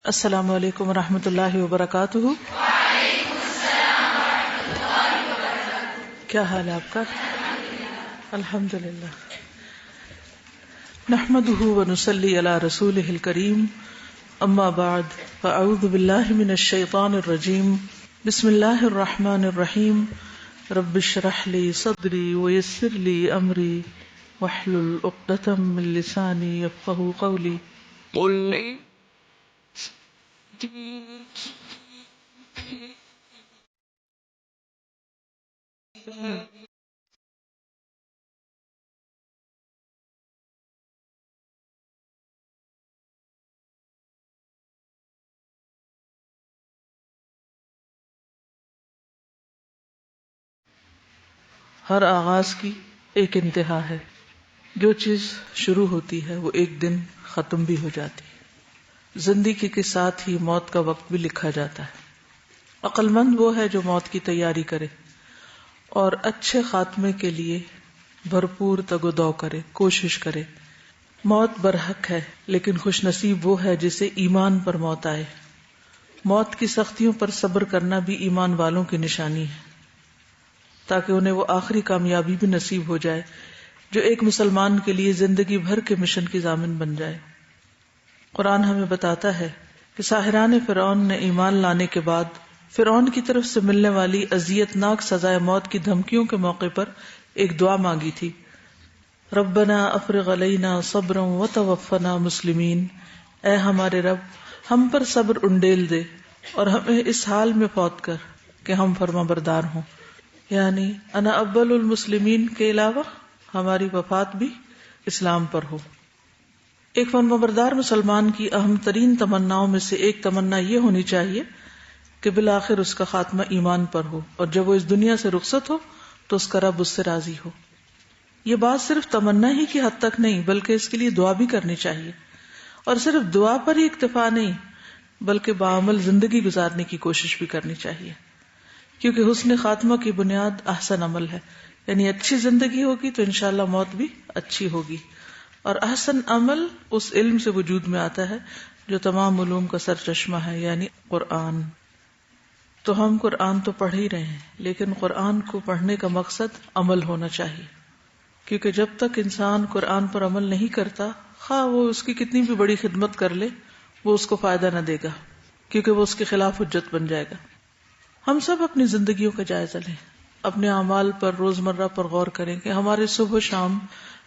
السلام علیکم ورحمۃ اللہ وبرکاتہ۔ کیا حال ہے آپ کا؟ الحمد للہ۔ نحمده ونصلی علی رسولہ الکریم، اما بعد فاعوذ باللہ من الشیطان الرجیم، بسم اللہ الرحمن الرحیم۔ رب اشرح لی صدری ویسر لی امری واحلل عقدۃ من لسانی یفقہوا قولی۔ ہر آغاز کی ایک انتہا ہے، جو چیز شروع ہوتی ہے وہ ایک دن ختم بھی ہو جاتی ہے۔ زندگی کے ساتھ ہی موت کا وقت بھی لکھا جاتا ہے۔ عقل مند وہ ہے جو موت کی تیاری کرے اور اچھے خاتمے کے لیے بھرپور تگ و دو کرے، کوشش کرے۔ موت برحق ہے، لیکن خوش نصیب وہ ہے جسے ایمان پر موت آئے۔ موت کی سختیوں پر صبر کرنا بھی ایمان والوں کی نشانی ہے، تاکہ انہیں وہ آخری کامیابی بھی نصیب ہو جائے جو ایک مسلمان کے لیے زندگی بھر کے مشن کی ضامن بن جائے۔ قرآن ہمیں بتاتا ہے کہ ساحران فرعون نے ایمان لانے کے بعد فرعون کی طرف سے ملنے والی اذیت ناک سزائے موت کی دھمکیوں کے موقع پر ایک دعا مانگی تھی، ربنا افرغ علینا صبرا وتوفنا مسلمین۔ اے ہمارے رب، ہم پر صبر انڈیل دے اور ہمیں اس حال میں فوت کر کہ ہم فرما بردار ہوں، یعنی انا اول المسلمین کے علاوہ ہماری وفات بھی اسلام پر ہو۔ ایک فرمانبردار مسلمان کی اہم ترین تمناؤں میں سے ایک تمنا یہ ہونی چاہیے کہ بالآخر اس کا خاتمہ ایمان پر ہو، اور جب وہ اس دنیا سے رخصت ہو تو اس کا رب اس سے راضی ہو۔ یہ بات صرف تمنا ہی کی حد تک نہیں، بلکہ اس کے لیے دعا بھی کرنی چاہیے، اور صرف دعا پر ہی اکتفا نہیں، بلکہ بعمل زندگی گزارنے کی کوشش بھی کرنی چاہیے، کیونکہ حسن خاتمہ کی بنیاد احسن عمل ہے۔ یعنی اچھی زندگی ہوگی تو انشاءاللہ موت بھی اچھی ہوگی، اور احسن عمل اس علم سے وجود میں آتا ہے جو تمام علوم کا سرچشمہ ہے، یعنی قرآن۔ تو ہم قرآن تو پڑھ ہی رہے ہیں، لیکن قرآن کو پڑھنے کا مقصد عمل ہونا چاہیے، کیونکہ جب تک انسان قرآن پر عمل نہیں کرتا، خواہ وہ اس کی کتنی بھی بڑی خدمت کر لے، وہ اس کو فائدہ نہ دے گا، کیونکہ وہ اس کے خلاف حجت بن جائے گا۔ ہم سب اپنی زندگیوں کا جائزہ لیں، اپنے اعمال پر روزمرہ پر غور کریں کہ ہمارے صبح و شام،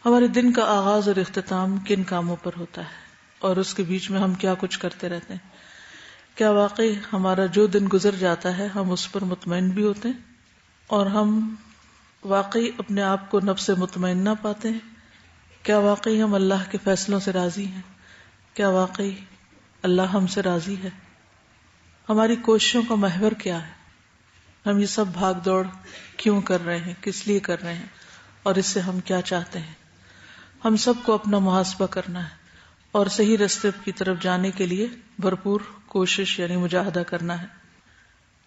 ہمارے دن کا آغاز اور اختتام کن کاموں پر ہوتا ہے، اور اس کے بیچ میں ہم کیا کچھ کرتے رہتے ہیں۔ کیا واقعی ہمارا جو دن گزر جاتا ہے ہم اس پر مطمئن بھی ہوتے ہیں، اور ہم واقعی اپنے آپ کو نفس مطمئنہ پاتے ہیں؟ کیا واقعی ہم اللہ کے فیصلوں سے راضی ہیں؟ کیا واقعی اللہ ہم سے راضی ہے؟ ہماری کوششوں کا محور کیا ہے؟ ہم یہ سب بھاگ دوڑ کیوں کر رہے ہیں، کس لیے کر رہے ہیں، اور اس سے ہم کیا چاہتے ہیں؟ ہم سب کو اپنا محاسبہ کرنا ہے اور صحیح راستے کی طرف جانے کے لیے بھرپور کوشش یعنی مجاہدہ کرنا ہے۔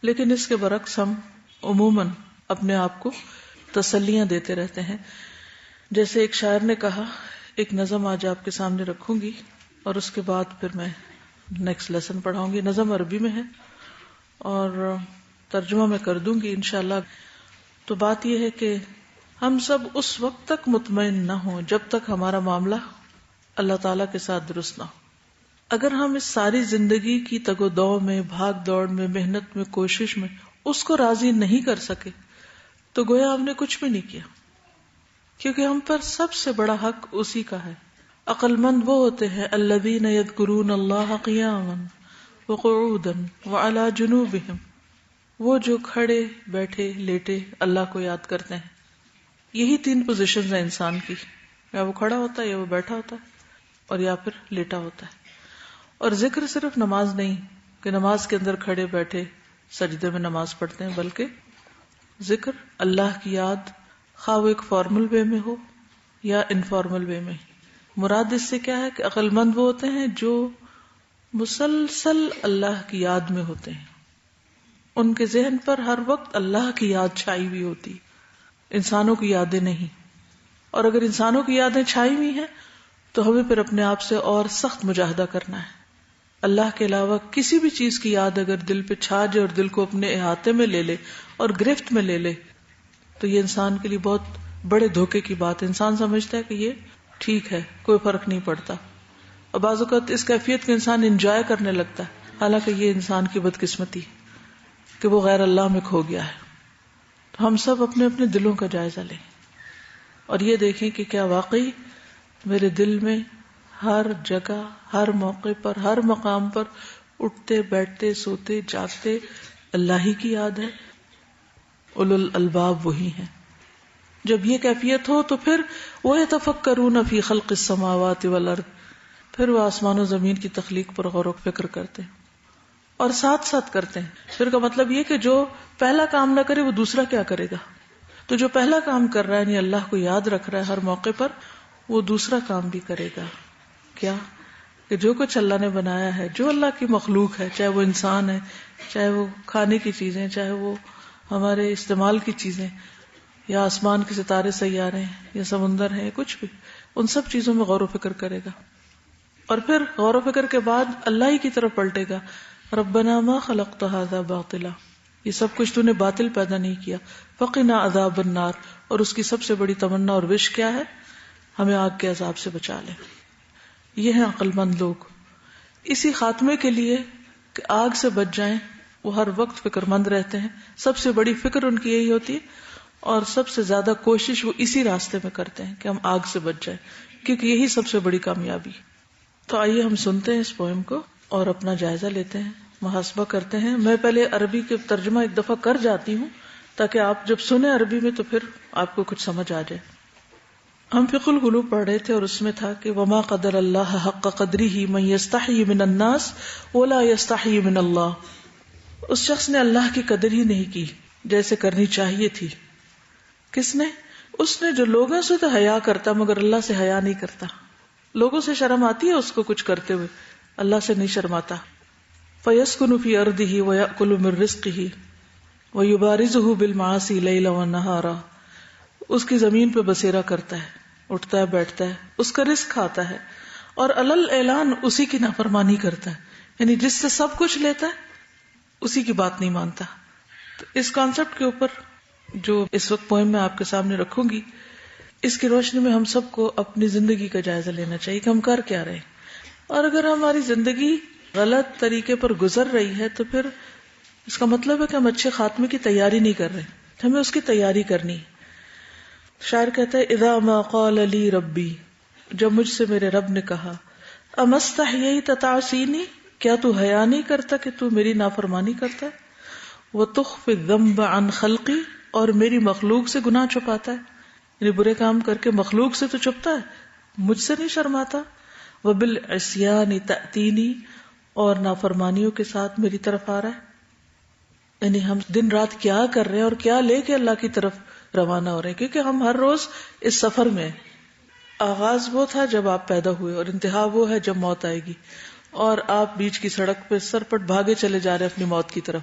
لیکن اس کے برعکس ہم عموماً اپنے آپ کو تسلیاں دیتے رہتے ہیں۔ جیسے ایک شاعر نے کہا، ایک نظم آج آپ کے سامنے رکھوں گی اور اس کے بعد پھر میں نیکسٹ لیسن پڑھاؤں گی۔ نظم عربی میں ہے اور ترجمہ میں کر دوں گی انشاءاللہ۔ تو بات یہ ہے کہ ہم سب اس وقت تک مطمئن نہ ہوں جب تک ہمارا معاملہ اللہ تعالیٰ کے ساتھ درست نہ ہو۔ اگر ہم اس ساری زندگی کی تگ و دو میں، بھاگ دوڑ میں، محنت میں، کوشش میں اس کو راضی نہیں کر سکے تو گویا ہم نے کچھ بھی نہیں کیا، کیونکہ ہم پر سب سے بڑا حق اسی کا ہے۔ عقل مند وہ ہوتے ہیں الذین یذکرون اللہ قیاما وقعودا وعلی جنوبہم، وہ جو کھڑے بیٹھے لیٹے اللہ کو یاد کرتے ہیں۔ یہی تین پوزیشنز ہیں انسان کی، یا وہ کھڑا ہوتا ہے، یا وہ بیٹھا ہوتا ہے، اور یا پھر لیٹا ہوتا ہے۔ اور ذکر صرف نماز نہیں کہ نماز کے اندر کھڑے بیٹھے سجدے میں نماز پڑھتے ہیں، بلکہ ذکر اللہ کی یاد، خواہ وہ ایک فارمل وے میں ہو یا انفارمل وے میں۔ مراد اس سے کیا ہے کہ عقل مند وہ ہوتے ہیں جو مسلسل اللہ کی یاد میں ہوتے ہیں، ان کے ذہن پر ہر وقت اللہ کی یاد چھائی ہوئی ہوتی، انسانوں کی یادیں نہیں۔ اور اگر انسانوں کی یادیں چھائی ہوئی ہیں تو ہمیں پھر اپنے آپ سے اور سخت مجاہدہ کرنا ہے، اللہ کے علاوہ کسی بھی چیز کی یاد اگر دل پہ چھا جائے اور دل کو اپنے احاطے میں لے لے اور گرفت میں لے لے تو یہ انسان کے لیے بہت بڑے دھوکے کی بات ہے. انسان سمجھتا ہے کہ یہ ٹھیک ہے، کوئی فرق نہیں پڑتا، اور بعض اوقات اس کیفیت کو انسان انجوائے کرنے لگتا ہے، حالانکہ یہ انسان کی بدقسمتی کہ وہ غیر اللہ میں کھو گیا ہے. تو ہم سب اپنے اپنے دلوں کا جائزہ لیں اور یہ دیکھیں کہ کیا واقعی میرے دل میں ہر جگہ، ہر موقع پر، ہر مقام پر اٹھتے بیٹھتے سوتے جاگتے اللہ ہی کی یاد ہے. اولو الالباب وہی ہیں. جب یہ کیفیت ہو تو پھر وَيَتَفَكَّرُونَ فِي خَلْقِ السَّمَاوَاتِ وَالْأَرْضِ، پھر وہ آسمان و زمین کی تخلیق پر غور و فکر کرتے ہیں اور ساتھ ساتھ کرتے ہیں. پھر کا مطلب یہ کہ جو پہلا کام نہ کرے وہ دوسرا کیا کرے گا. تو جو پہلا کام کر رہا ہے یعنی اللہ کو یاد رکھ رہا ہے ہر موقع پر، وہ دوسرا کام بھی کرے گا. کیا کہ جو کچھ اللہ نے بنایا ہے، جو اللہ کی مخلوق ہے، چاہے وہ انسان ہے، چاہے وہ کھانے کی چیزیں، چاہے وہ ہمارے استعمال کی چیزیں، یا آسمان کے ستارے سیارے ہیں یا سمندر ہیں، کچھ بھی، ان سب چیزوں میں غور و فکر کرے گا. اور پھر غور و فکر کے بعد اللہ ہی کی طرف پلٹے گا. ربنا ما خلقت هذا باطلا، یہ سب کچھ تو نے باطل پیدا نہیں کیا. فقنا عذاب النار، اور اس کی سب سے بڑی تمنا اور وش کیا ہے؟ ہمیں آگ کے عذاب سے بچا لے. یہ ہیں عقل مند لوگ. اسی خاتمے کے لیے کہ آگ سے بچ جائیں وہ ہر وقت فکر مند رہتے ہیں. سب سے بڑی فکر ان کی یہی ہوتی ہے اور سب سے زیادہ کوشش وہ اسی راستے میں کرتے ہیں کہ ہم آگ سے بچ جائیں، کیونکہ یہی سب سے بڑی کامیابی. تو آئیے ہم سنتے ہیں اس پوئم کو اور اپنا جائزہ لیتے ہیں، محاسبہ کرتے ہیں. میں پہلے عربی کے ترجمہ ایک دفعہ کر جاتی ہوں تاکہ آپ جب سنیں عربی میں تو پھر آپ کو کچھ سمجھ آ جائے. ہم فقہ القلوب پڑھ رہے تھے اور اس میں تھا کہ وما قدر اللہ حق قدرہ من یستحی من الناس ولا یستحی من اللہ. اس شخص نے اللہ کی قدر ہی نہیں کی جیسے کرنی چاہیے تھی. کس نے؟ اس نے جو لوگوں سے تو حیا کرتا مگر اللہ سے حیا نہیں کرتا. لوگوں سے شرم آتی ہے اس کو کچھ کرتے ہوئے، اللہ سے نہیں شرماتا. فَيَسْكُنُ فِي أَرْضِهِ وَيَأْكُلُ مِن رِزْقِهِ وَيُبَارِزُهُ بِالْمَعَاصِي لَيْلًا وَالنَّهَارًا. اس کی زمین پہ بسیرا کرتا ہے، اٹھتا ہے بیٹھتا ہے، اس کا رزق کھاتا ہے اور علل اعلان اسی کی نافرمانی کرتا ہے. یعنی جس سے سب کچھ لیتا ہے اسی کی بات نہیں مانتا. تو اس کانسیپٹ کے اوپر جو اس وقت پوئم میں آپ کے سامنے رکھوں گی، اس کی روشنی میں ہم سب کو اپنی زندگی کا جائزہ لینا چاہیے کہ ہم کر کیا رہے ہیں. اور اگر ہماری زندگی غلط طریقے پر گزر رہی ہے تو پھر اس کا مطلب ہے کہ ہم اچھے خاتمے کی تیاری نہیں کر رہے. ہمیں اس کی تیاری کرنی. شاعر کہتا ہے اذا ما قال لی ربی، جب مجھ سے میرے رب نے کہا امستحییت تعصینی، کیا تو حیا نہیں کرتا کہ تو میری نافرمانی کرتا ہے. وتخفی الذنب عن خلقی، اور میری مخلوق سے گناہ چھپاتا ہے. یعنی برے کام کر کے مخلوق سے تو چھپتا ہے، مجھ سے نہیں شرماتا. وبالعصیان تأتینی، اور نافرمانیوں کے ساتھ میری طرف آ رہا ہے. یعنی ہم دن رات کیا کر رہے ہیں اور کیا لے کے اللہ کی طرف روانہ ہو رہے ہیں، کیونکہ ہم ہر روز اس سفر میں. آغاز وہ تھا جب آپ پیدا ہوئے اور انتہا وہ ہے جب موت آئے گی، اور آپ بیچ کی سڑک پہ سرپٹ بھاگے چلے جا رہے ہیں اپنی موت کی طرف.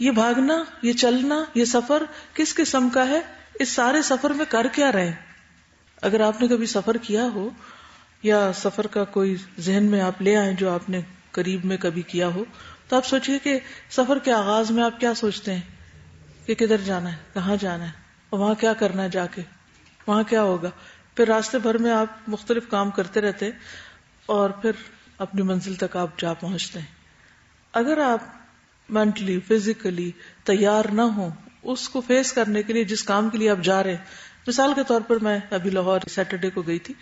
یہ بھاگنا، یہ چلنا، یہ سفر کس قسم کا ہے؟ اس سارے سفر میں کر کیا رہے ہیں؟ اگر آپ نے کبھی سفر کیا ہو یا سفر کا کوئی ذہن میں آپ لے آئیں جو آپ نے قریب میں کبھی کیا ہو، تو آپ سوچئے کہ سفر کے آغاز میں آپ کیا سوچتے ہیں کہ کدھر جانا ہے، کہاں جانا ہے، اور وہاں کیا کرنا ہے، جا کے وہاں کیا ہوگا. پھر راستے بھر میں آپ مختلف کام کرتے رہتے ہیں اور پھر اپنی منزل تک آپ جا پہنچتے ہیں. اگر آپ مینٹلی فزیکلی تیار نہ ہوں اس کو فیس کرنے کے لیے جس کام کے لیے آپ جا رہے ہیں. مثال کے طور پر میں ابھی لاہور سیٹرڈے کو گئی تھی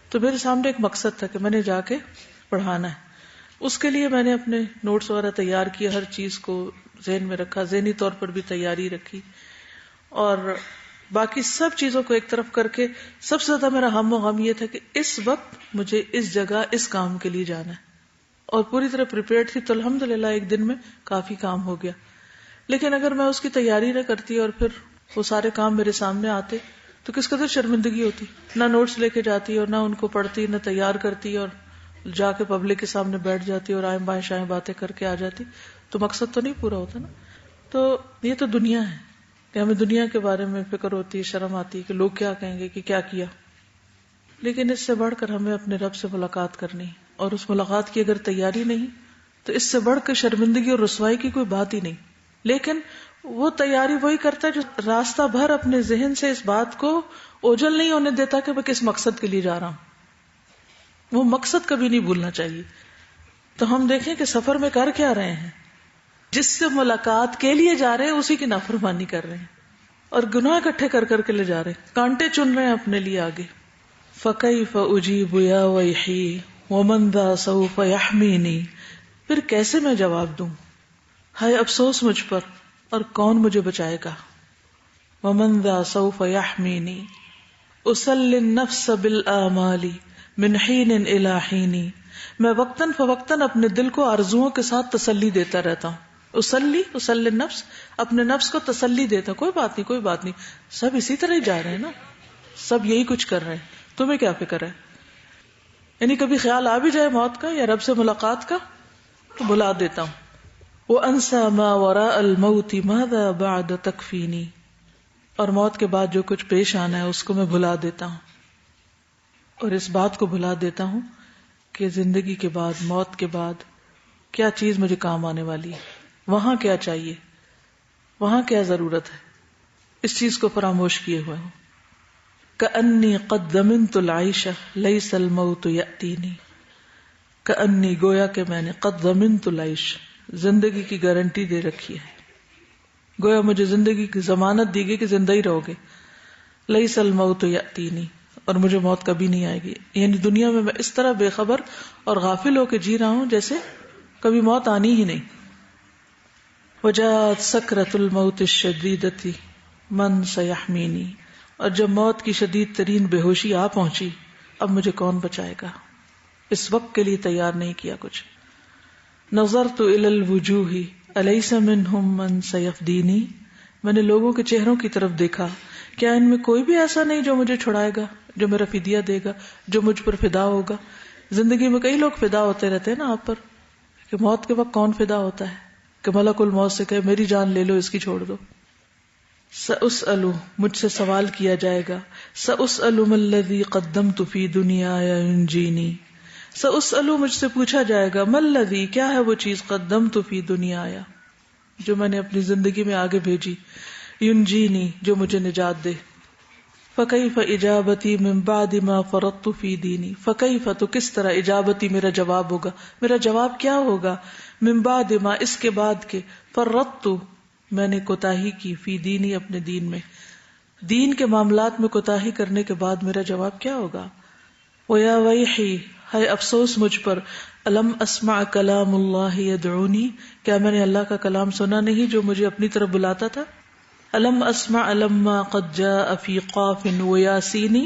تو میرے سامنے ایک مقصد تھا کہ میں نے جا کے پڑھانا ہے. اس کے لیے میں نے اپنے نوٹس وغیرہ تیار کیے، ہر چیز کو ذہن میں رکھا، ذہنی طور پر بھی تیاری رکھی، اور باقی سب چیزوں کو ایک طرف کر کے سب سے زیادہ میرا ہم و غم یہ تھا کہ اس وقت مجھے اس جگہ اس کام کے لیے جانا ہے، اور پوری طرح پریپیئرڈ تھی. تو الحمدللہ ایک دن میں کافی کام ہو گیا. لیکن اگر میں اس کی تیاری نہ کرتی اور پھر وہ سارے کام میرے سامنے آتے تو کس قدر شرمندگی ہوتی. نہ نوٹس لے کے جاتی اور نہ ان کو پڑھتی، نہ تیار کرتی، اور جا کے پبلک کے سامنے بیٹھ جاتی اور آئیں بائیں شائیں باتیں کر کے آ جاتی، تو مقصد تو نہیں پورا ہوتا نا. تو یہ تو دنیا ہے کہ ہمیں دنیا کے بارے میں فکر ہوتی ہے، شرم آتی ہے کہ لوگ کیا کہیں گے کہ کیا کیا. لیکن اس سے بڑھ کر ہمیں اپنے رب سے ملاقات کرنی، اور اس ملاقات کی اگر تیاری نہیں تو اس سے بڑھ کے شرمندگی اور رسوائی کی کوئی بات ہی نہیں. لیکن وہ تیاری وہی کرتا ہے جو راستہ بھر اپنے ذہن سے اس بات کو اوجھل نہیں ہونے دیتا کہ میں کس مقصد کے لیے جا رہا ہوں. وہ مقصد کبھی نہیں بھولنا چاہیے. تو ہم دیکھیں کہ سفر میں کر کیا رہے ہیں. جس سے ملاقات کے لیے جا رہے ہیں اسی کی نافرمانی کر رہے ہیں اور گناہ اکٹھے کر کر کے لے جا رہے ہیں, کانٹے چن رہے ہیں اپنے لیے آگے. فَكَيْفَ أُجِيبُ يَا وَيْحِي وَمَنْ ذَا سَوْفَ يَحْمِينِي, پھر کیسے میں جواب دوں, ہائے افسوس مجھ پر, اور کون مجھے بچائے گا. وَمَنْ ذَا سَوْفَ يَحْمِينِي أُسَلِّ النَّفْسَ بِالْآمَالِ مِنْ حِينٍ إِلَى حِينٍ, میں وقتاً فوقتاً اپنے دل کو آرزوؤں کے ساتھ تسلی دیتا رہتا ہوں. اسلی النفس, اپنے نفس کو تسلی دیتا, کوئی بات نہیں کوئی بات نہیں, سب اسی طرح ہی جا رہے ہیں نا, سب یہی کچھ کر رہے ہیں, تمہیں کیا فکر ہے. یعنی کبھی خیال آ بھی جائے موت کا یا رب سے ملاقات کا تو بلا دیتا ہوں. وَأَنْسَى مَا وَرَاءَ الْمَوْتِ مَاذَا بَعْدَ تَكْفِينِي, اور موت کے بعد جو کچھ پیش آنا ہے اس کو میں بھلا دیتا ہوں, اور اس بات کو بھلا دیتا ہوں کہ زندگی کے بعد, موت کے بعد کیا چیز مجھے کام آنے والی ہے, وہاں کیا چاہیے, وہاں کیا ضرورت ہے, اس چیز کو فراموش کیے ہوئے ہوں. کأنی قد ضمنت العیش لیس الموت یأتینی, کأنی گویا کہ میں نے قد ضمنت العیش زندگی کی گارنٹی دے رکھی ہے, گویا مجھے زندگی کی ضمانت دی گئی کہ زندہ ہی رہو گے. لیس الموت یأتینی, اور مجھے موت کبھی نہیں آئے گی. یعنی دنیا میں اس طرح بے خبر اور غافل ہو کے جی رہا ہوں جیسے کبھی موت آنی ہی نہیں. وجاءت سکرۃ الموت الشدیدۃ من سیحمینی, اور جب موت کی شدید ترین بے ہوشی آ پہنچی, اب مجھے کون بچائے گا, اس وقت کے لیے تیار نہیں کیا کچھ. نظرت الی الوجوہ الیس منہم من سیفدینی, میں نے لوگوں کے چہروں کی طرف دیکھا, کیا ان میں کوئی بھی ایسا نہیں جو مجھے چھڑائے گا, جو میرا فدیہ دے گا, جو مجھ پر فدا ہوگا. زندگی میں کئی لوگ فدا ہوتے رہتے ہیں نا آپ پر, کہ موت کے وقت کون فدا ہوتا ہے کہ ملک الموت سے کہے میری جان لے لو, اس کی چھوڑ دو. سأسأل, مجھ سے سوال کیا جائے گا, سأسأل ما الذی قدمت فی دنیایا ینجینی, سأسأل مجھ سے پوچھا جائے گا, ما الذی کیا ہے وہ چیز, قدمت فی دنیایا جو میں نے اپنی زندگی میں آگے بھیجی, ینجینی جو مجھے نجات دے. فکیف اجابتی من بعد ما فرطت فی دینی, فکیف تو کس طرح, اجابتی میرا جواب ہوگا, میرا جواب کیا ہوگا, من بعد ما اس کے بعد کے, فرطت میں نے کوتاہی کی, فی دینی اپنے دین میں, دین کے معاملات میں کوتاہی کرنے کے بعد میرا جواب کیا ہوگا. وَيَا وَيْحِي, ہے افسوس مجھ پر, الم اسمع کلام اللہ یدعونی, کیا میں نے اللہ کا کلام سنا نہیں جو مجھے اپنی طرف بلاتا تھا. الم اسمع لما قد جاء فی قاف ویاسین,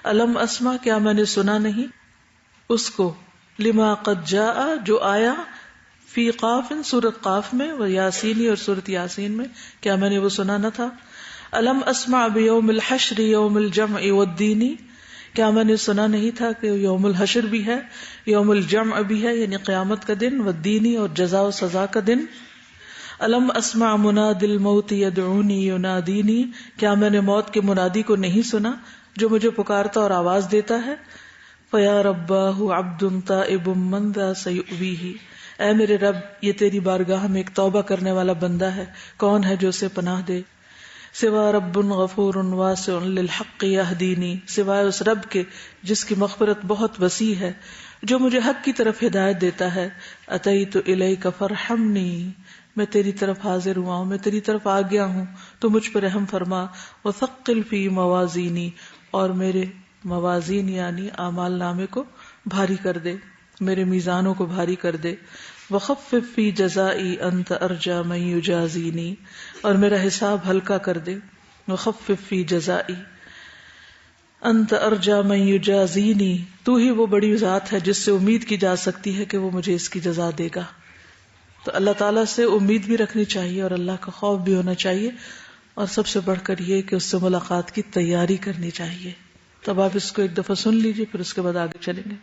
الم اسمع کیا میں نے سنا نہیں اس کو, لما قد جاء جو آیا, فی قاف سورت قاف میں, ویاسین اور سورت یاسین میں, کیا میں نے وہ سنا نہ تھا. الم اسمع بیوم الحشر یوم الجمع والدین, کیا میں نے سنا نہیں تھا کہ یوم الحشر بھی ہے, یوم الجمع بھی ہے, یعنی قیامت کا دن, والدین اور جزا و سزا کا دن. الم اسمع مناد الموت یدعونی ینادینی, کیا میں نے موت کے منادی کو نہیں سنا جو مجھے پکارتا اور آواز دیتا ہے. فیا رباہ عبد تائب من ذا سیؤویہ, اے میرے رب یہ تیری بارگاہ میں ایک توبہ کرنے والا بندہ ہے, کون ہے جو اسے پناہ دے. سوا رب غفور واسع للحق یہدینی, سوائے اس رب کے جس کی مغفرت بہت وسیع ہے جو مجھے حق کی طرف ہدایت دیتا ہے. اتیت الیک فرحمنی, میں تیری طرف حاضر ہوا ہوں, میں تیری طرف آ گیا ہوں, تو مجھ پر رحم فرما. وثقل فی موازینی, اور میرے موازین یعنی اعمال نامے کو بھاری کر دے, میرے میزانوں کو بھاری کر دے. وخفف فی جزائی انت ارجا من یجازینی, اور میرا حساب ہلکا کر دے. وخفف فی جزائی انت ارجا من یجازینی, تو ہی وہ بڑی ذات ہے جس سے امید کی جا سکتی ہے کہ وہ مجھے اس کی جزا دے گا. تو اللہ تعالیٰ سے امید بھی رکھنی چاہیے اور اللہ کا خوف بھی ہونا چاہیے, اور سب سے بڑھ کر یہ کہ اس سے ملاقات کی تیاری کرنی چاہیے. تب آپ اس کو ایک دفعہ سن لیجئے, پھر اس کے بعد آگے چلیں گے.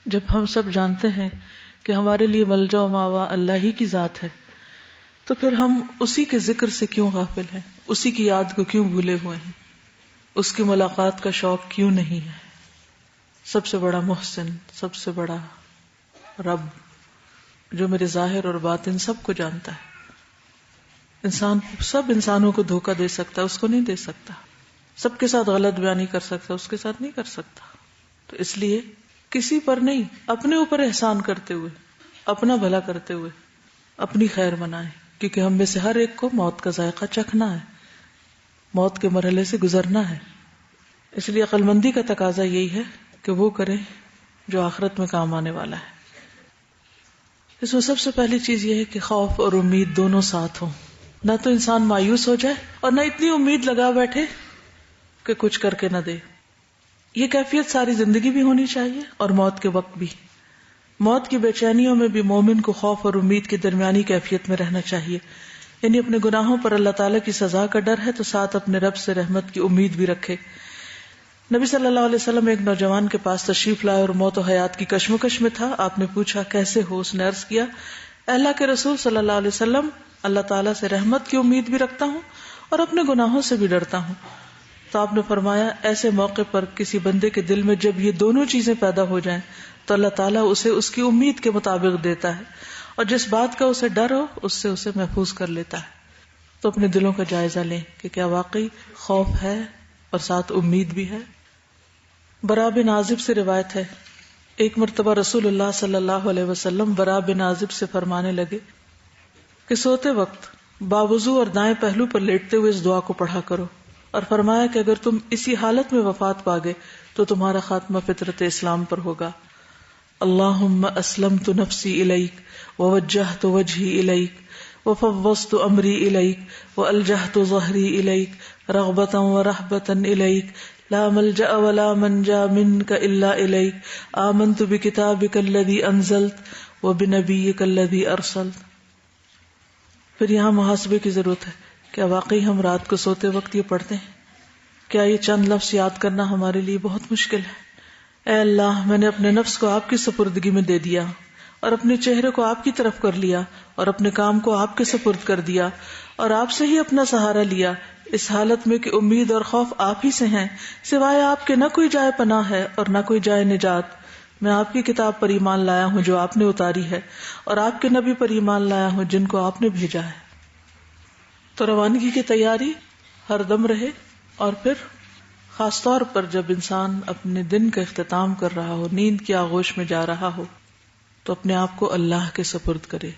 جب ہم سب جانتے ہیں کہ ہمارے لیے ملجا و ماوا اللہ ہی کی ذات ہے، تو پھر ہم اسی کے ذکر سے کیوں غافل ہیں؟ اسی کی یاد کو کیوں بھولے ہوئے ہیں؟ اس کی ملاقات کا شوق کیوں نہیں ہے؟ سب سے بڑا محسن، سب سے بڑا رب، جو میرے ظاہر اور باطن سب کو جانتا ہے، انسان سب انسانوں کو دھوکہ دے سکتا ہے، اس کو نہیں دے سکتا، سب کے ساتھ غلط بیانی کر سکتا، اس کے ساتھ نہیں کر سکتا. تو اس لیے کسی پر نہیں، اپنے اوپر احسان کرتے ہوئے، اپنا بھلا کرتے ہوئے اپنی خیر منائیں، کیونکہ ہم میں سے ہر ایک کو موت کا ذائقہ چکھنا ہے، موت کے مرحلے سے گزرنا ہے. اس لیے عقل مندی کا تقاضا یہی ہے کہ وہ کرے جو آخرت میں کام آنے والا ہے. اس میں سب سے پہلی چیز یہ ہے کہ خوف اور امید دونوں ساتھ ہوں. نہ تو انسان مایوس ہو جائے اور نہ اتنی امید لگا بیٹھے کہ کچھ کر کے نہ دے. یہ کیفیت ساری زندگی بھی ہونی چاہیے اور موت کے وقت بھی. موت کی بے چینیوں میں بھی مومن کو خوف اور امید کی درمیانی کیفیت میں رہنا چاہیے. یعنی اپنے گناہوں پر اللہ تعالیٰ کی سزا کا ڈر ہے تو ساتھ اپنے رب سے رحمت کی امید بھی رکھے. نبی صلی اللہ علیہ وسلم ایک نوجوان کے پاس تشریف لائے اور موت و حیات کی کشمکش میں تھا. آپ نے پوچھا کیسے ہو؟ اس نے عرض کیا اے اللہ کے رسول صلی اللہ علیہ وسلم، اللہ تعالیٰ سے رحمت کی امید بھی رکھتا ہوں اور اپنے گناہوں سے بھی ڈرتا ہوں. تو آپ نے فرمایا ایسے موقع پر کسی بندے کے دل میں جب یہ دونوں چیزیں پیدا ہو جائیں تو اللہ تعالیٰ اسے اس کی امید کے مطابق دیتا ہے، اور جس بات کا اسے ڈر ہو اس سے اسے محفوظ کر لیتا ہے. تو اپنے دلوں کا جائزہ لیں کہ کیا واقعی خوف ہے اور ساتھ امید بھی ہے. برا بن عازب سے روایت ہے، ایک مرتبہ رسول اللہ صلی اللہ علیہ وسلم برا بن عازب سے فرمانے لگے کہ سوتے وقت باوضو اور دائیں پہلو پر لیٹتے ہوئے اس دعا کو پڑھا کرو، اور فرمایا کہ اگر تم اسی حالت میں وفات پا گئے تو تمہارا خاتمہ فطرت اسلام پر ہوگا. اللہم اسلمت نفسی الیک ووجہت وجہی الیک وفوضت امری الیک والجہت ظہری الیک رغبتا ورہبتا الیک لا ملجأ ولا منجا منک الا الیک آمنت بکتابک الذی انزلت وبنبیک الذی ارسلت. پھر یہاں محاسبے کی ضرورت ہے. کیا واقعی ہم رات کو سوتے وقت یہ پڑھتے ہیں؟ کیا یہ چند لفظ یاد کرنا ہمارے لیے بہت مشکل ہے؟ اے اللہ، میں نے اپنے نفس کو آپ کی سپردگی میں دے دیا اور اپنے چہرے کو آپ کی طرف کر لیا اور اپنے کام کو آپ کے سپرد کر دیا اور آپ سے ہی اپنا سہارا لیا، اس حالت میں کہ امید اور خوف آپ ہی سے ہیں، سوائے آپ کے نہ کوئی جائے پناہ ہے اور نہ کوئی جائے نجات. میں آپ کی کتاب پر ایمان لایا ہوں جو آپ نے اتاری ہے، اور آپ کے نبی پر ایمان لایا ہوں جن کو آپ نے بھیجا ہے. تو روانگی کی تیاری ہر دم رہے. اور پھر خاص طور پر جب انسان اپنے دن کا اختتام کر رہا ہو، نیند کی آغوش میں جا رہا ہو، تو اپنے آپ کو اللہ کے سپرد کرے،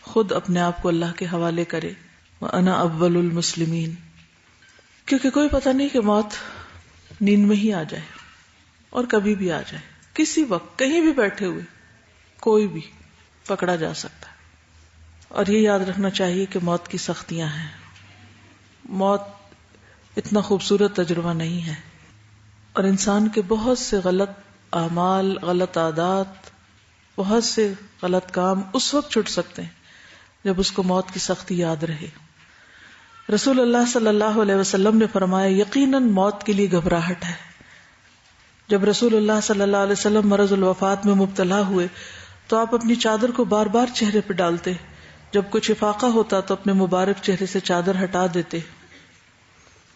خود اپنے آپ کو اللہ کے حوالے کرے. وَأَنَا أَوَّلُ الْمُسْلِمِينَ. کیونکہ کوئی پتہ نہیں کہ موت نیند میں ہی آ جائے اور کبھی بھی آ جائے، کسی وقت کہیں بھی بیٹھے ہوئے کوئی بھی پکڑا جا سکتا ہے. اور یہ یاد رکھنا چاہیے کہ موت کی سختیاں ہیں. موت اتنا خوبصورت تجربہ نہیں ہے، اور انسان کے بہت سے غلط اعمال، غلط عادات، بہت سے غلط کام اس وقت چھٹ سکتے ہیں جب اس کو موت کی سختی یاد رہے. رسول اللہ صلی اللہ علیہ وسلم نے فرمایا یقیناً موت کے لیے گھبراہٹ ہے. جب رسول اللہ صلی اللہ علیہ وسلم مرض الوفات میں مبتلا ہوئے تو آپ اپنی چادر کو بار بار چہرے پہ ڈالتے، جب کچھ افاقہ ہوتا تو اپنے مبارک چہرے سے چادر ہٹا دیتے.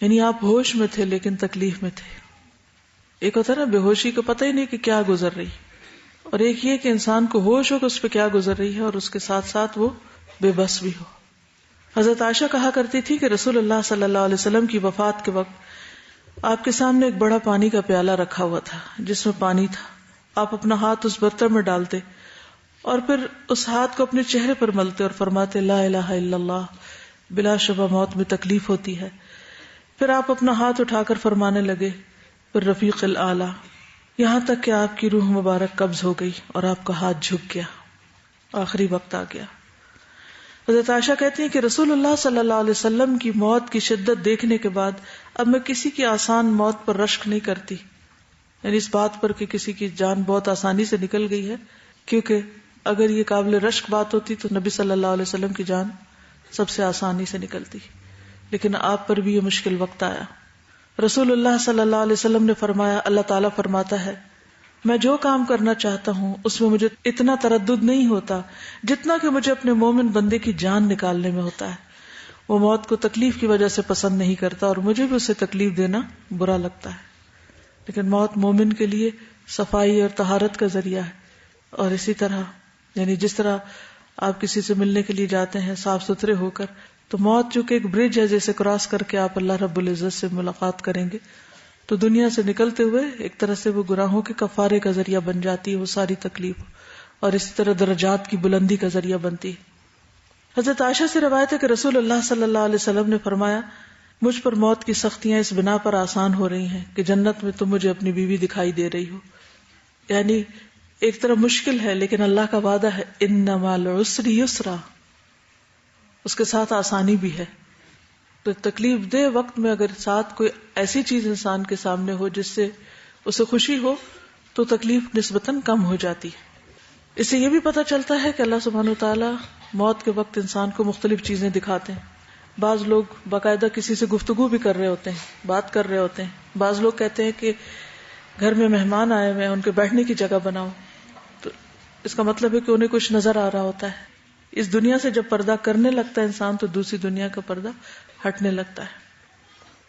یعنی آپ ہوش میں تھے لیکن تکلیف میں تھے. ایک ہوتا ہے نا بے ہوشی کو پتہ ہی نہیں کہ کیا گزر رہی، اور ایک یہ کہ انسان کو ہوش ہو کہ اس پہ کیا گزر رہی ہے اور اس کے ساتھ ساتھ وہ بے بس بھی ہو. حضرت عائشہ کہا کرتی تھی کہ رسول اللہ صلی اللہ علیہ وسلم کی وفات کے وقت آپ کے سامنے ایک بڑا پانی کا پیالہ رکھا ہوا تھا جس میں پانی تھا. آپ اپنا ہاتھ اس برتن میں ڈالتے اور پھر اس ہاتھ کو اپنے چہرے پر ملتے اور فرماتے لا الہ الا اللہ، بلا شبہ موت میں تکلیف ہوتی ہے. پھر آپ اپنا ہاتھ اٹھا کر فرمانے لگے پھر رفیق الاعلی، یہاں تک کہ آپ کی روح مبارک قبض ہو گئی اور آپ کا ہاتھ جھک گیا، آخری وقت آ گیا۔ حضرت عائشہ کہتی ہیں کہ رسول اللہ صلی اللہ علیہ وسلم کی موت کی شدت دیکھنے کے بعد اب میں کسی کی آسان موت پر رشک نہیں کرتی، یعنی اس بات پر کہ کسی کی جان بہت آسانی سے نکل گئی ہے، کیونکہ اگر یہ قابل رشک بات ہوتی تو نبی صلی اللہ علیہ وسلم کی جان سب سے آسانی سے نکلتی، لیکن آپ پر بھی یہ مشکل وقت آیا۔ رسول اللہ صلی اللہ علیہ وسلم نے فرمایا، اللہ تعالیٰ فرماتا ہے میں جو کام کرنا چاہتا ہوں اس میں مجھے اتنا تردد نہیں ہوتا جتنا کہ مجھے اپنے مومن بندے کی جان نکالنے میں ہوتا ہے۔ وہ موت کو تکلیف کی وجہ سے پسند نہیں کرتا اور مجھے بھی اسے تکلیف دینا برا لگتا ہے، لیکن موت مومن کے لیے صفائی اور طہارت کا ذریعہ ہے۔ اور اسی طرح یعنی جس طرح آپ کسی سے ملنے کے لیے جاتے ہیں صاف ستھرے ہو کر، تو موت چونکہ ایک برج ہے جیسے کراس کر کے آپ اللہ رب العزت سے ملاقات کریں گے، تو دنیا سے نکلتے ہوئے ایک طرح سے وہ گناہوں کے کفارے کا ذریعہ بن جاتی ہے وہ ساری تکلیف، اور اسی طرح درجات کی بلندی کا ذریعہ بنتی ہے۔ حضرت عائشہ سے روایت ہے کہ رسول اللہ صلی اللہ علیہ وسلم نے فرمایا، مجھ پر موت کی سختیاں اس بنا پر آسان ہو رہی ہیں کہ جنت میں تم مجھے اپنی بیوی دکھائی دے رہی ہو۔ یعنی ایک طرح مشکل ہے لیکن اللہ کا وعدہ ہے ان مع العسر یسرا، اس کے ساتھ آسانی بھی ہے۔ تو تکلیف دہ وقت میں اگر ساتھ کوئی ایسی چیز انسان کے سامنے ہو جس سے اسے خوشی ہو تو تکلیف نسبتاً کم ہو جاتی ہے۔ اس سے یہ بھی پتہ چلتا ہے کہ اللہ سبحانہ وتعالیٰ موت کے وقت انسان کو مختلف چیزیں دکھاتے ہیں۔ بعض لوگ باقاعدہ کسی سے گفتگو بھی کر رہے ہوتے ہیں، بات کر رہے ہوتے ہیں۔ بعض لوگ کہتے ہیں کہ گھر میں مہمان آئے ہوئے ہیں، ان کے بیٹھنے کی جگہ بناؤ، تو اس کا مطلب ہے کہ انہیں کچھ نظر آ رہا ہوتا ہے۔ اس دنیا سے جب پردہ کرنے لگتا ہے انسان تو دوسری دنیا کا پردہ ہٹنے لگتا ہے۔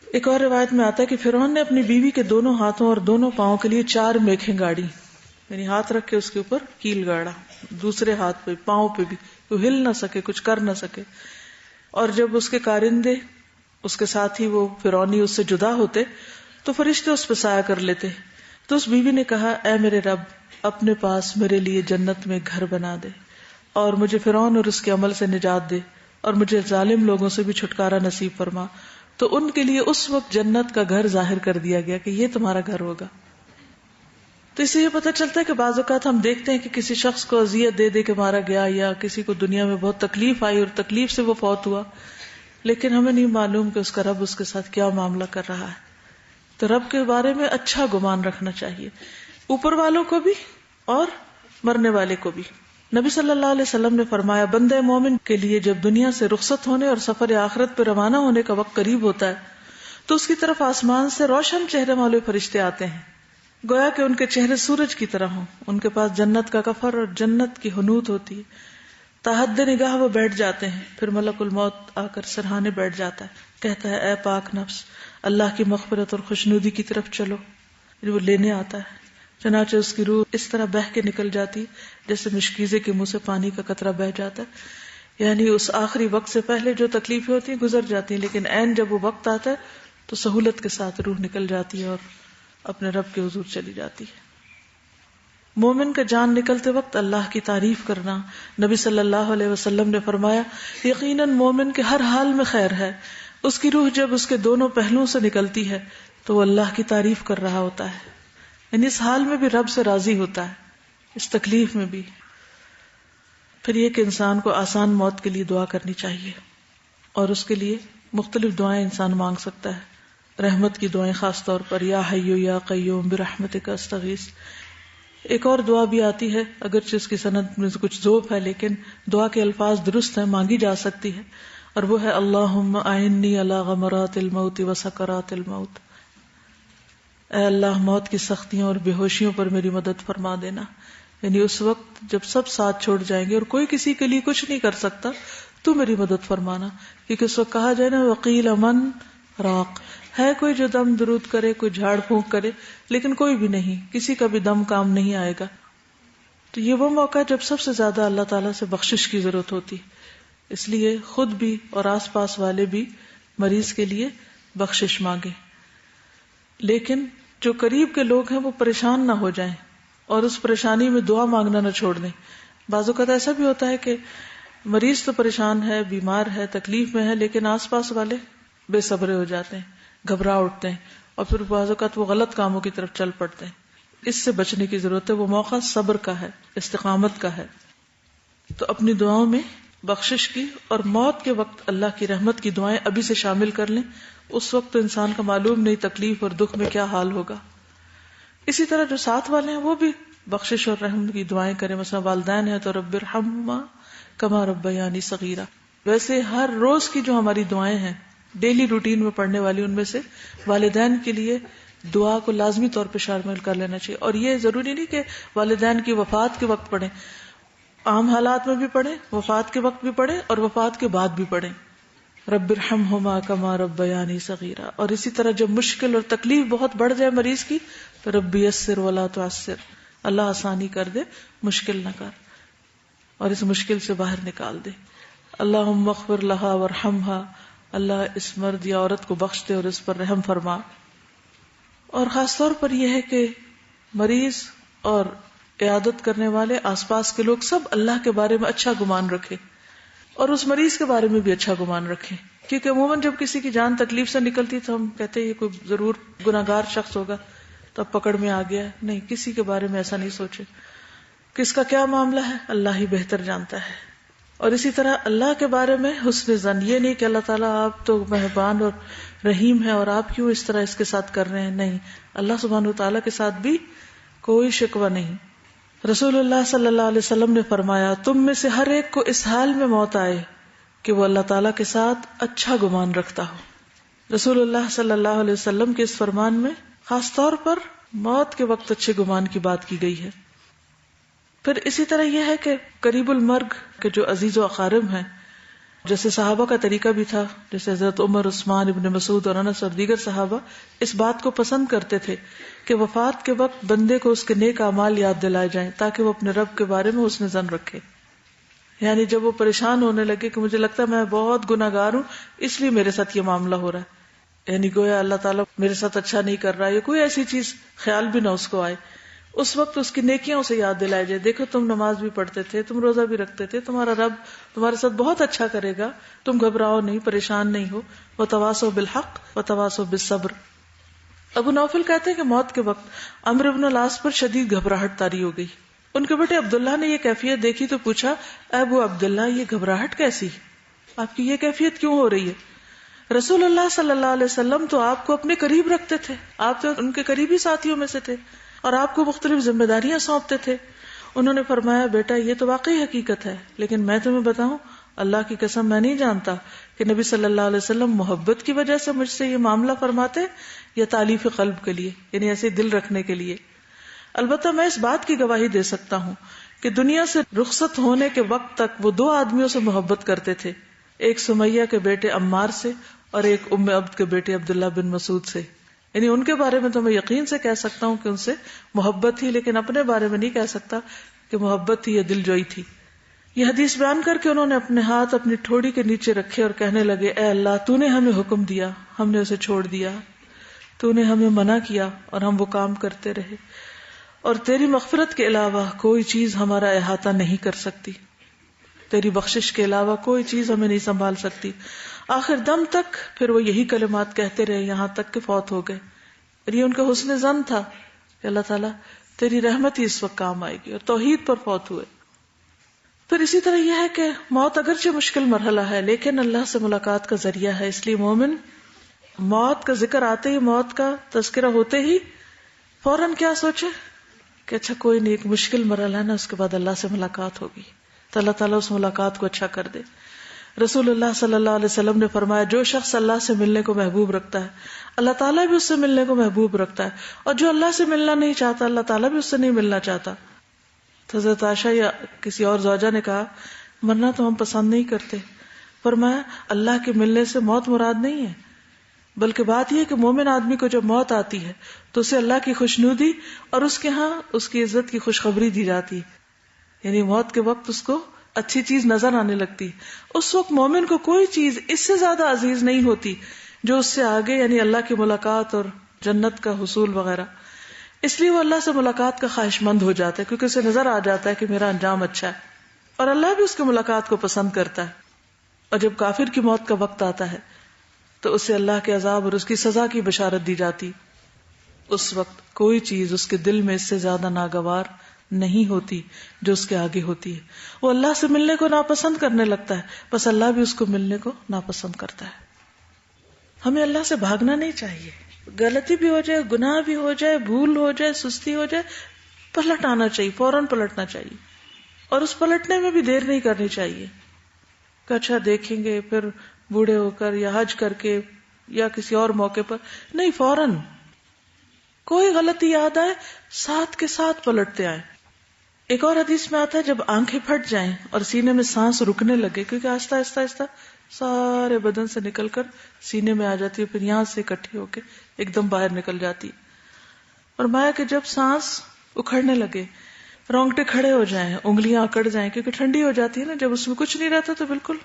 ایک اور روایت میں آتا ہے کہ فرعون نے اپنی بیوی کے دونوں ہاتھوں اور دونوں پاؤں کے لیے 4 میخیں گاڑی، یعنی ہاتھ رکھ کے اس کے اوپر کیل گاڑا، دوسرے ہاتھ پہ پاؤں پہ بھی، وہ ہل نہ سکے، کچھ کر نہ سکے۔ اور جب اس کے کارندے اس کے ساتھ ہی وہ فرعونی اس سے جدا ہوتے تو فرشتے اس پہ سایہ کر لیتے۔ تو اس بیوی نے کہا، اے میرے رب، اپنے پاس میرے لیے جنت میں گھر بنا دے اور مجھے فرعون اور اس کے عمل سے نجات دے اور مجھے ظالم لوگوں سے بھی چھٹکارا نصیب فرما۔ تو ان کے لیے اس وقت جنت کا گھر ظاہر کر دیا گیا کہ یہ تمہارا گھر ہوگا۔ تو اس سے یہ پتہ چلتا ہے کہ بعض اوقات ہم دیکھتے ہیں کہ کسی شخص کو اذیت دے دے کے مارا گیا، یا کسی کو دنیا میں بہت تکلیف آئی اور تکلیف سے وہ فوت ہوا، لیکن ہمیں نہیں معلوم کہ اس کا رب اس کے ساتھ کیا معاملہ کر رہا ہے۔ تو رب کے بارے میں اچھا گمان رکھنا چاہیے، اوپر والوں کو بھی اور مرنے والے کو بھی۔ نبی صلی اللہ علیہ وسلم نے فرمایا، بندہ مومن کے لیے جب دنیا سے رخصت ہونے اور سفر آخرت پہ روانہ ہونے کا وقت قریب ہوتا ہے تو اس کی طرف آسمان سے روشن چہرے والے فرشتے آتے ہیں، گویا کہ ان کے چہرے سورج کی طرح ہوں، ان کے پاس جنت کا کفر اور جنت کی حنوط ہوتی ہے۔ تحد نگاہ وہ بیٹھ جاتے ہیں، پھر ملک الموت آ کر سرہانے بیٹھ جاتا ہے، کہتا ہے، اے پاک نفس، اللہ کی مغفرت اور خوشنودی کی طرف چلو، وہ لینے آتا ہے۔ چنانچہ اس کی روح اس طرح بہہ کے نکل جاتی جیسے مشکیزے کے منہ سے پانی کا قطرہ بہہ جاتا ہے، یعنی اس آخری وقت سے پہلے جو تکلیفیں ہوتی ہیں گزر جاتی ہیں، لیکن عین جب وہ وقت آتا ہے تو سہولت کے ساتھ روح نکل جاتی ہے اور اپنے رب کے حضور چلی جاتی ہے۔ مومن کا جان نکلتے وقت اللہ کی تعریف کرنا، نبی صلی اللہ علیہ وسلم نے فرمایا، یقیناً مومن کے ہر حال میں خیر ہے، اس کی روح جب اس کے دونوں پہلوؤں سے نکلتی ہے تو وہ اللہ کی تعریف کر رہا ہوتا ہے، یعنی اس حال میں بھی رب سے راضی ہوتا ہے، اس تکلیف میں بھی۔ پھر یہ کہ انسان کو آسان موت کے لیے دعا کرنی چاہیے، اور اس کے لیے مختلف دعائیں انسان مانگ سکتا ہے، رحمت کی دعائیں خاص طور پر، یا حی یا قیوم برحمتک استغیث۔ ایک اور دعا بھی آتی ہے، اگرچہ اس کی سند میں کچھ ذوف ہے لیکن دعا کے الفاظ درست ہیں، مانگی جا سکتی ہے، اور وہ ہے اللہم اعنی علی غمرات الموت وسکرات الموت۔ اے اللہ، موت کی سختیوں اور بے ہوشیوں پر میری مدد فرما دینا، یعنی اس وقت جب سب ساتھ چھوڑ جائیں گے اور کوئی کسی کے لیے کچھ نہیں کر سکتا، تو میری مدد فرمانا، کیونکہ اس وقت کہا جائے نا وقیل من راق، ہے کوئی جو دم درود کرے، کوئی جھاڑ پھونک کرے، لیکن کوئی بھی نہیں، کسی کا بھی دم کام نہیں آئے گا۔ تو یہ وہ موقع ہے جب سب سے زیادہ اللہ تعالیٰ سے بخشش کی ضرورت ہوتی، اس لیے خود بھی اور آس پاس والے بھی مریض کے لیے بخشش مانگے، لیکن جو قریب کے لوگ ہیں وہ پریشان نہ ہو جائیں اور اس پریشانی میں دعا مانگنا نہ چھوڑ دیں۔ بعض اوقات ایسا بھی ہوتا ہے کہ مریض تو پریشان ہے، بیمار ہے، تکلیف میں ہے، لیکن آس پاس والے بے صبرے ہو جاتے ہیں، گھبرا اٹھتے ہیں، اور پھر بعض اوقات وہ غلط کاموں کی طرف چل پڑتے ہیں. اس سے بچنے کی ضرورت ہے. وہ موقع صبر کا ہے، استقامت کا ہے. تو اپنی دعاؤں میں بخشش کی اور موت کے وقت اللہ کی رحمت کی دعائیں ابھی سے شامل کر لیں. اس وقت تو انسان کا معلوم نہیں تکلیف اور دکھ میں کیا حال ہوگا. اسی طرح جو ساتھ والے ہیں وہ بھی بخشش اور رحم کی دعائیں کریں. مثلا والدین ہیں تو رب ارحمہما کما ربیانی صغیرا. ویسے ہر روز کی جو ہماری دعائیں ہیں ڈیلی روٹین میں پڑھنے والی، ان میں سے والدین کے لیے دعا کو لازمی طور پہ شامل کر لینا چاہیے. اور یہ ضروری نہیں کہ والدین کی وفات کے وقت پڑھیں، عام حالات میں بھی پڑھیں، وفات کے وقت بھی پڑھیں اور وفات کے بعد بھی پڑھیں. رب ارحمہما کما ربیانی صغیرا. اور اسی طرح جب مشکل اور تکلیف بہت بڑھ جائے مریض کی تو رب یسر ولا تعسر. اللہ آسانی کر دے، مشکل نہ کر، اور اس مشکل سے باہر نکال دے. اللہم اغفر لہا وارحمہا. اللہ اس مرد یا عورت کو بخش دے اور اس پر رحم فرما. اور خاص طور پر یہ ہے کہ مریض اور عیادت کرنے والے آس پاس کے لوگ سب اللہ کے بارے میں اچھا گمان رکھیں اور اس مریض کے بارے میں بھی اچھا گمان رکھیں. کیونکہ عموماً جب کسی کی جان تکلیف سے نکلتی تو ہم کہتے ہیں یہ کوئی ضرور گناہگار شخص ہوگا تو اب پکڑ میں آ گیا. نہیں، کسی کے بارے میں ایسا نہیں سوچے. کس کا کیا معاملہ ہے اللہ ہی بہتر جانتا ہے. اور اسی طرح اللہ کے بارے میں حسن ظن، یہ نہیں کہ اللہ تعالیٰ آپ تو مہربان اور رحیم ہے اور آپ کیوں اس طرح اس کے ساتھ کر رہے ہیں. نہیں، اللہ سبحانہ وتعالیٰ کے ساتھ بھی کوئی شکوہ نہیں. رسول اللہ صلی اللہ علیہ وسلم نے فرمایا تم میں سے ہر ایک کو اس حال میں موت آئے کہ وہ اللہ تعالیٰ کے ساتھ اچھا گمان رکھتا ہو. رسول اللہ صلی اللہ علیہ وسلم کے اس فرمان میں خاص طور پر موت کے وقت اچھے گمان کی بات کی گئی ہے. پھر اسی طرح یہ ہے کہ قریب المرگ کے جو عزیز و اقارب ہیں، جیسے صحابہ کا طریقہ بھی تھا، جیسے حضرت عمر، عثمان، ابن مسعود اور انس اور دیگر صحابہ اس بات کو پسند کرتے تھے کہ وفات کے وقت بندے کو اس کے نیک اعمال یاد دلائے جائیں تاکہ وہ اپنے رب کے بارے میں حسن ظن رکھے. یعنی جب وہ پریشان ہونے لگے کہ مجھے لگتا ہے میں بہت گناہگار ہوں اس لیے میرے ساتھ یہ معاملہ ہو رہا ہے، یعنی گویا اللہ تعالیٰ میرے ساتھ اچھا نہیں کر رہا ہے، یا کوئی ایسی چیز خیال بھی نہ اس کو آئے، اس وقت اس کی نیکیاں اسے یاد دلائے جائے. دیکھو تم نماز بھی پڑھتے تھے، تم روزہ بھی رکھتے تھے، تمہارا رب تمہارے ساتھ بہت اچھا کرے گا، تم گھبراؤ نہیں، پریشان نہیں ہو. وتواصوا بالحق وتواصوا بالصبر. ابو نوفل کہتے ہیں کہ موت کے وقت عمرو بن العاص پر شدید گھبراہٹ طاری ہو گئی. ان کے بیٹے عبداللہ نے یہ کیفیت دیکھی تو پوچھا، اے ابو عبداللہ یہ گھبراہٹ کیسی، آپ کی یہ کیفیت کیوں ہو رہی ہے؟ رسول اللہ صلی اللہ علیہ وسلم تو آپ کو اپنے قریب رکھتے تھے، آپ تو ان کے قریبی ساتھیوں میں سے تھے اور آپ کو مختلف ذمہ داریاں سونپتے تھے. انہوں نے فرمایا بیٹا یہ تو واقعی حقیقت ہے، لیکن میں تمہیں بتاؤں اللہ کی قسم میں نہیں جانتا کہ نبی صلی اللہ علیہ وسلم محبت کی وجہ سے مجھ سے یہ معاملہ فرماتے یا تالیف قلب کے لیے، یعنی ایسے دل رکھنے کے لیے. البتہ میں اس بات کی گواہی دے سکتا ہوں کہ دنیا سے رخصت ہونے کے وقت تک وہ دو آدمیوں سے محبت کرتے تھے، ایک سمیہ کے بیٹے عمار سے اور ایک ام عبد کے بیٹے عبداللہ بن مسعود سے. یعنی ان کے بارے میں تو میں یقین سے کہہ سکتا ہوں کہ ان سے محبت تھی، لیکن اپنے بارے میں نہیں کہہ سکتا کہ محبت تھی یا دل جوئی تھی. یہ حدیث بیان کر کے انہوں نے اپنے ہاتھ اپنی ٹھوڑی کے نیچے رکھے اور کہنے لگے، اے اللہ تو نے ہمیں حکم دیا، ہم نے اسے چھوڑ دیا، تو نے ہمیں منع کیا اور ہم وہ کام کرتے رہے، اور تیری مغفرت کے علاوہ کوئی چیز ہمارا احاطہ نہیں کر سکتی، تیری بخشش کے علاوہ کوئی چیز ہمیں نہیں سنبھال سکتی. آخر دم تک پھر وہ یہی کلمات کہتے رہے یہاں تک کہ فوت ہو گئے. اور یہ ان کا حسن ظن تھا کہ اللہ تعالیٰ تیری رحمت ہی اس وقت کام آئے گی، اور توحید پر فوت ہوئے. پھر اسی طرح یہ ہے کہ موت اگرچہ مشکل مرحلہ ہے لیکن اللہ سے ملاقات کا ذریعہ ہے، اس لیے مومن موت کا ذکر آتے ہی، موت کا تذکرہ ہوتے ہی فوراً کیا سوچے کہ اچھا کوئی نہیں، ایک مشکل مرحلہ ہے نا، اس کے بعد اللہ سے ملاقات ہوگی تو اللہ تعالیٰ اس ملاقات کو اچھا کر دے. رسول اللہ صلی اللہ علیہ وسلم نے فرمایا جو شخص اللہ سے ملنے کو محبوب رکھتا ہے اللہ تعالیٰ بھی اس سے ملنے کو محبوب رکھتا ہے، اور جو اللہ سے ملنا نہیں چاہتا اللہ تعالیٰ بھی اس سے نہیں ملنا چاہتا. تو حضرت عائشہ یا کسی اور زوجہ نے کہا مرنا تو ہم پسند نہیں کرتے. فرمایا اللہ کے ملنے سے موت مراد نہیں ہے، بلکہ بات یہ ہے کہ مومن آدمی کو جب موت آتی ہے تو اسے اللہ کی خوشنودی اور اس کے ہاں اس کی عزت کی خوشخبری دی جاتی ہے، یعنی موت کے وقت اس کو اچھی چیز نظر آنے لگتی. اس وقت مومن کو کوئی چیز اس سے زیادہ عزیز نہیں ہوتی جو اس سے آگے، یعنی اللہ کی ملاقات اور جنت کا حصول وغیرہ. اس لیے وہ اللہ سے ملاقات کا خواہش مند ہو جاتا ہے کیونکہ اسے نظر آ جاتا ہے کہ میرا انجام اچھا ہے، اور اللہ بھی اس کی ملاقات کو پسند کرتا ہے. اور جب کافر کی موت کا وقت آتا ہے تو اسے اللہ کے عذاب اور اس کی سزا کی بشارت دی جاتی. اس وقت کوئی چیز اس کے دل میں اس سے زیادہ ناگوار نہیں ہوتی جو اس کے آگے ہوتی ہے. وہ اللہ سے ملنے کو ناپسند کرنے لگتا ہے، بس اللہ بھی اس کو ملنے کو ناپسند کرتا ہے. ہمیں اللہ سے بھاگنا نہیں چاہیے. غلطی بھی ہو جائے، گناہ بھی ہو جائے، بھول ہو جائے، سستی ہو جائے، پلٹ آنا چاہیے، فوراً پلٹنا چاہیے. اور اس پلٹنے میں بھی دیر نہیں کرنی چاہیے کہ اچھا دیکھیں گے پھر بوڑھے ہو کر یا حج کر کے یا کسی اور موقع پر. نہیں، فوراً کوئی غلطی یاد آئے ساتھ کے ساتھ پلٹتے آئے. ایک اور حدیث میں آتا ہے جب آنکھیں پھٹ جائیں اور سینے میں سانس رکنے لگے، کیونکہ آہستہ آہستہ آہستہ سارے بدن سے نکل کر سینے میں آ جاتی ہے، پھر یہاں سے اکٹھی ہو کے ایک دم باہر نکل جاتی. اور مایا کہ جب سانس اکھڑنے لگے، رونگٹے کھڑے ہو جائیں، انگلیاں اکڑ جائیں، کیونکہ ٹھنڈی ہو جاتی ہے نا، جب اس میں کچھ نہیں رہتا تو بالکل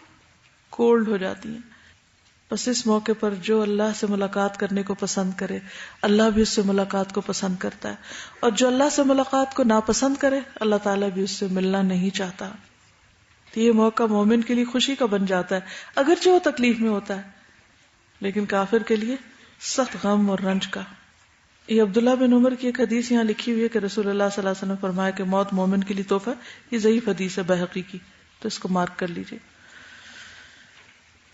کولڈ ہو جاتی ہیں. بس اس موقع پر جو اللہ سے ملاقات کرنے کو پسند کرے، اللہ بھی اس سے ملاقات کو پسند کرتا ہے. اور جو اللہ سے ملاقات کو ناپسند کرے، اللہ تعالیٰ بھی اس سے ملنا نہیں چاہتا. تو یہ موقع مومن کے لیے خوشی کا بن جاتا ہے، اگرچہ وہ تکلیف میں ہوتا ہے، لیکن کافر کے لیے سخت غم اور رنج کا. یہ عبداللہ بن عمر کی ایک حدیث یہاں لکھی ہوئی ہے کہ رسول اللہ صلی اللہ علیہ وسلم نے فرمایا کہ موت مومن کے لیے تحفہ. یہ ضعیف حدیث ہے بہقی کی، تو اس کو مارک کر لیجئے.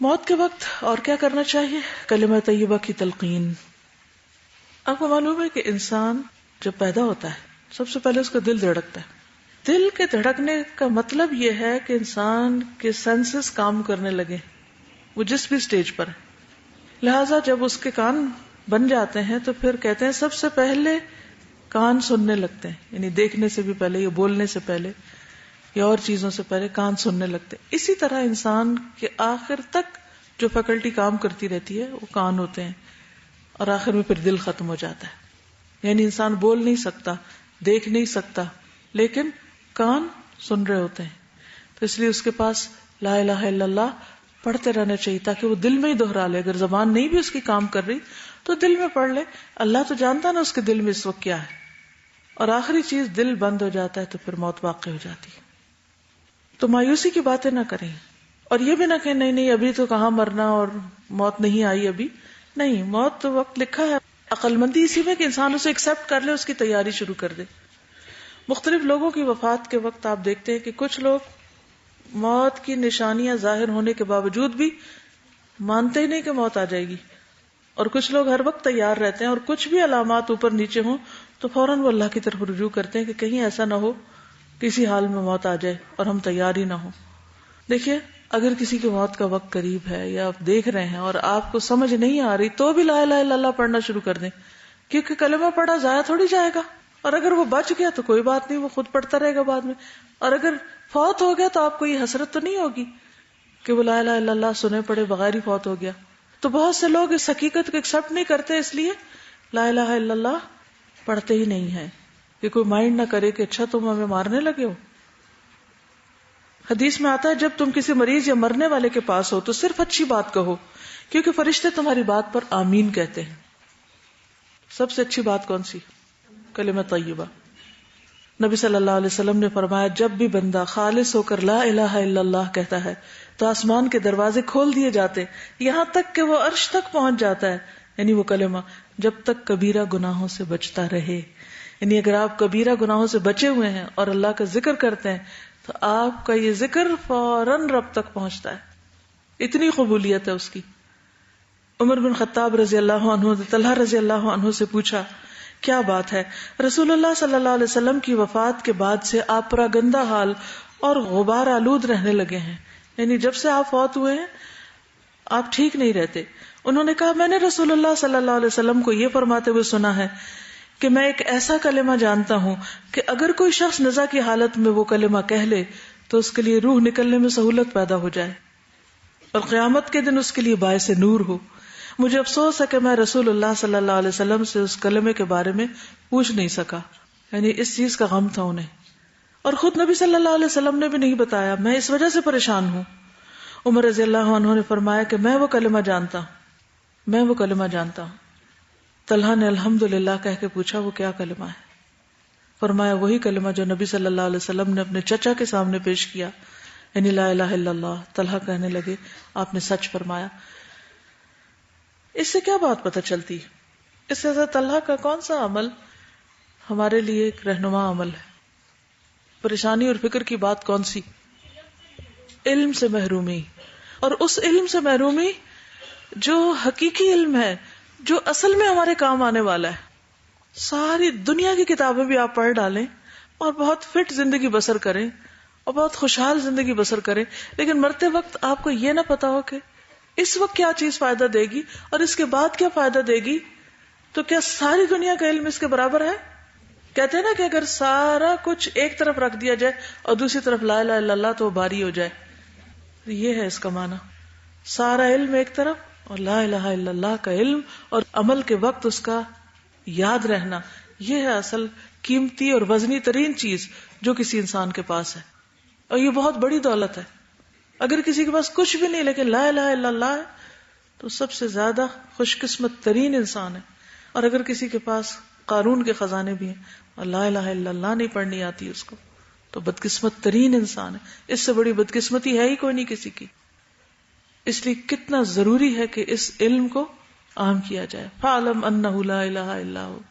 موت کے وقت اور کیا کرنا چاہیے؟ کلمہ طیبہ کی تلقین. آپ کو معلوم ہے کہ انسان جب پیدا ہوتا ہے سب سے پہلے اس کا دل دھڑکتا ہے. دل کے دھڑکنے کا مطلب یہ ہے کہ انسان کے سینسز کام کرنے لگے، وہ جس بھی سٹیج پر ہے. لہذا جب اس کے کان بن جاتے ہیں تو پھر کہتے ہیں سب سے پہلے کان سننے لگتے ہیں، یعنی دیکھنے سے بھی پہلے یا بولنے سے پہلے یا اور چیزوں سے پہلے کان سننے لگتے ہیں. اسی طرح انسان کے آخر تک جو فیکلٹی کام کرتی رہتی ہے وہ کان ہوتے ہیں، اور آخر میں پھر دل ختم ہو جاتا ہے. یعنی انسان بول نہیں سکتا، دیکھ نہیں سکتا، لیکن کان سن رہے ہوتے ہیں. تو اس لیے اس کے پاس لا الہ الا اللہ پڑھتے رہنا چاہیے تاکہ وہ دل میں ہی دہرا لے. اگر زبان نہیں بھی اس کی کام کر رہی تو دل میں پڑھ لے. اللہ تو جانتا نا اس کے دل میں اس وقت کیا ہے. اور آخری چیز دل بند ہو جاتا ہے تو پھر موت واقع ہو جاتی ہے. تو مایوسی کی باتیں نہ کریں، اور یہ بھی نہ کہیں نہیں ابھی تو کہاں مرنا اور موت نہیں آئی ابھی. نہیں، موت تو وقت لکھا ہے. عقل مندی اسی میں کہ انسان اسے ایکسپٹ کر لے، اس کی تیاری شروع کر دے. مختلف لوگوں کی وفات کے وقت آپ دیکھتے ہیں کہ کچھ لوگ موت کی نشانیاں ظاہر ہونے کے باوجود بھی مانتے ہی نہیں کہ موت آ جائے گی، اور کچھ لوگ ہر وقت تیار رہتے ہیں، اور کچھ بھی علامات اوپر نیچے ہوں تو فوراً وہ اللہ کی طرف رجوع کرتے ہیں کہ کہیں ایسا نہ ہو کسی حال میں موت آ جائے اور ہم تیار ہی نہ ہوں. دیکھیے، اگر کسی کی موت کا وقت قریب ہے یا آپ دیکھ رہے ہیں اور آپ کو سمجھ نہیں آ رہی تو بھی لا الہ الا اللہ پڑھنا شروع کر دیں، کیونکہ کلمہ پڑھا ضائع تھوڑی جائے گا. اور اگر وہ بچ گیا تو کوئی بات نہیں، وہ خود پڑھتا رہے گا بعد میں. اور اگر فوت ہو گیا تو آپ کو یہ حسرت تو نہیں ہوگی کہ وہ لا الہ الا اللہ سنے پڑے بغیر ہی فوت ہو گیا. تو بہت سے لوگ اس حقیقت کو ایکسپٹ نہیں کرتے، اس لیے لا الہ الا اللہ پڑھتے ہی نہیں ہیں کہ کوئی مائنڈ نہ کرے کہ اچھا تم ہمیں مارنے لگے ہو. حدیث میں آتا ہے جب تم کسی مریض یا مرنے والے کے پاس ہو تو صرف اچھی بات کہو، کیونکہ فرشتے تمہاری بات پر آمین کہتے ہیں. سب سے اچھی بات کون سی؟ کلمہ طیبہ. نبی صلی اللہ علیہ وسلم نے فرمایا جب بھی بندہ خالص ہو کر لا الہ الا اللہ کہتا ہے تو آسمان کے دروازے کھول دیے جاتے، یہاں تک کہ وہ عرش تک پہنچ جاتا ہے. یعنی وہ کلمہ جب تک کبیرہ گناہوں سے بچتا رہے. یعنی اگر آپ کبیرہ گناہوں سے بچے ہوئے ہیں اور اللہ کا ذکر کرتے ہیں تو آپ کا یہ ذکر فوراً رب تک پہنچتا ہے. اتنی قبولیت ہے اس کی. عمر بن خطاب رضی اللہ عنہ نے طلحہ رضی اللہ عنہ سے پوچھا کیا بات ہے؟ رسول اللہ صلی اللہ علیہ وسلم کی وفات کے بعد سے آپ پر گندہ حال اور غبار آلود رہنے لگے ہیں، یعنی جب سے آپ فوت ہوئے ہیں آپ ٹھیک نہیں رہتے. انہوں نے کہا میں نے رسول اللہ صلی اللہ علیہ وسلم کو یہ فرماتے ہوئے سنا ہے کہ میں ایک ایسا کلمہ جانتا ہوں کہ اگر کوئی شخص نزا کی حالت میں وہ کلمہ کہہ لے تو اس کے لیے روح نکلنے میں سہولت پیدا ہو جائے اور قیامت کے دن اس کے لیے باعث نور ہو. مجھے افسوس ہے کہ میں رسول اللہ صلی اللہ علیہ وسلم سے اس کلمے کے بارے میں پوچھ نہیں سکا. یعنی اس چیز کا غم تھا انہیں، اور خود نبی صلی اللہ علیہ وسلم نے بھی نہیں بتایا. میں اس وجہ سے پریشان ہوں. عمر رضی اللہ عنہ نے فرمایا کہ میں وہ کلمہ جانتا ہوں. طلحہ نے الحمدللہ کہہ کے پوچھا وہ کیا کلمہ ہے؟ فرمایا وہی کلمہ جو نبی صلی اللہ علیہ وسلم نے اپنے چچا کے سامنے پیش کیا، یعنی لا الہ الا اللہ. طلحہ کہنے لگے آپ نے سچ فرمایا. اس سے کیا بات پتہ چلتی؟ اس سے حضرت اللہ کا کون سا عمل ہمارے لیے ایک رہنما عمل ہے؟ پریشانی اور فکر کی بات کون سی؟ علم سے محرومی، اور اس علم سے محرومی جو حقیقی علم ہے، جو اصل میں ہمارے کام آنے والا ہے. ساری دنیا کی کتابیں بھی آپ پڑھ ڈالیں اور بہت فٹ زندگی بسر کریں اور بہت خوشحال زندگی بسر کریں، لیکن مرتے وقت آپ کو یہ نہ پتا ہو کہ اس وقت کیا چیز فائدہ دے گی اور اس کے بعد کیا فائدہ دے گی، تو کیا ساری دنیا کا علم اس کے برابر ہے؟ کہتے ہیں نا کہ اگر سارا کچھ ایک طرف رکھ دیا جائے اور دوسری طرف لا الہ الا اللہ تو وہ بھاری ہو جائے. یہ ہے اس کا معنی، سارا علم ایک طرف اور لا الہ الا اللہ کا علم اور عمل کے وقت اس کا یاد رہنا. یہ ہے اصل قیمتی اور وزنی ترین چیز جو کسی انسان کے پاس ہے، اور یہ بہت بڑی دولت ہے. اگر کسی کے پاس کچھ بھی نہیں لیکن لا الہ الا اللہ ہے تو سب سے زیادہ خوش قسمت ترین انسان ہے. اور اگر کسی کے پاس قارون کے خزانے بھی ہیں اور لا الہ الا اللہ نہیں پڑھنی آتی اس کو، تو بدقسمت ترین انسان ہے. اس سے بڑی بدقسمتی ہے ہی کوئی نہیں کسی کی. اس لیے کتنا ضروری ہے کہ اس علم کو عام کیا جائے. فَاعْلَمْ أَنَّهُ لَا إِلَهَ إِلَّا هُوَ.